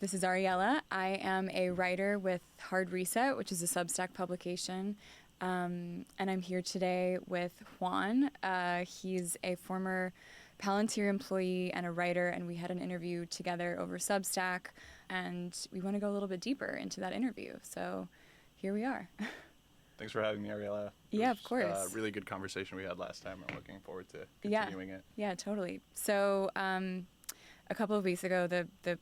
This is Ariella. I am a writer with Hard Reset, which is a Substack publication. And I'm here today with Juan. He's a former Palantir employee and a writer, and we had an interview together over Substack, and we want to go a little bit deeper into that interview. So here we are. Thanks for having me, Ariella. Yeah, of course. A really good conversation we had last time. I'm looking forward to continuing it. Yeah, totally. So a couple of weeks ago, the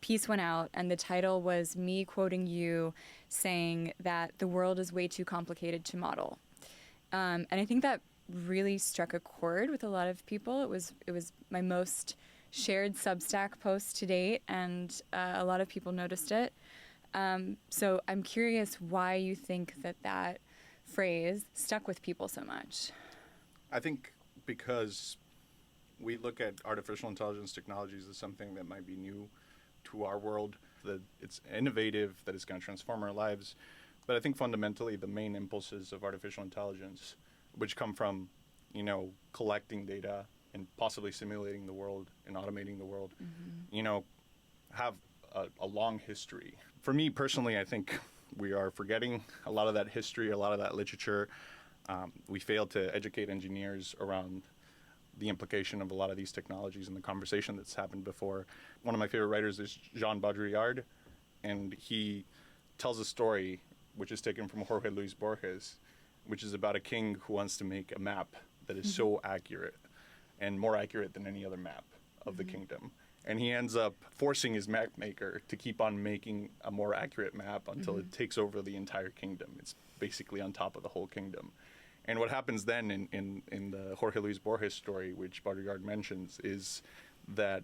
piece went out, and the title was me quoting you saying that the world is way too complicated to model. And I think that really struck a chord with a lot of people. It was my most shared Substack post to date, and a lot of people noticed it. So I'm curious why you think that phrase stuck with people so much. I think because we look at artificial intelligence technologies as something that might be new to our world, that it's innovative, that it's going to transform our lives. But I think fundamentally the main impulses of artificial intelligence, which come from, collecting data and possibly simulating the world and automating the world, have a long history. For me personally, I think we are forgetting a lot of that history, a lot of that literature. We fail to educate engineers around the implication of a lot of these technologies and the conversation that's happened before. One of my favorite writers is Jean Baudrillard, and he tells a story which is taken from Jorge Luis Borges, which is about a king who wants to make a map that is so accurate and more accurate than any other map of the kingdom. And he ends up forcing his map maker to keep on making a more accurate map until it takes over the entire kingdom. It's basically on top of the whole kingdom. And what happens then in the Jorge Luis Borges story, which Baudrillard mentions, is that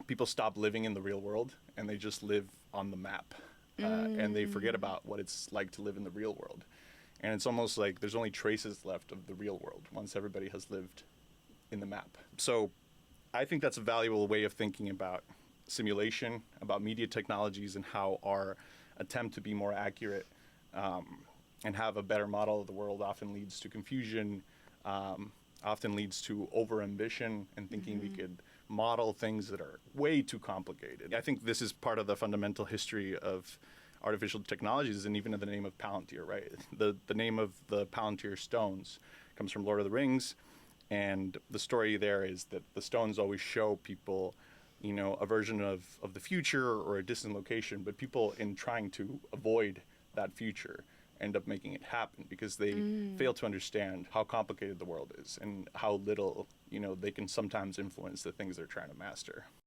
people stop living in the real world and they just live on the map. And they forget about what it's like to live in the real world. And it's almost like there's only traces left of the real world once everybody has lived in the map. So I think that's a valuable way of thinking about simulation, about media technologies, and how our attempt to be more accurate and have a better model of the world often leads to confusion, often leads to over-ambition and thinking we could model things that are way too complicated. I think this is part of the fundamental history of artificial technologies, and even in the name of Palantir, right? The name of the Palantir stones comes from Lord of the Rings, and the story there is that the stones always show people, a version of the future or a distant location, but people, in trying to avoid that future, end up making it happen because they fail to understand how complicated the world is and how little, they can sometimes influence the things they're trying to master.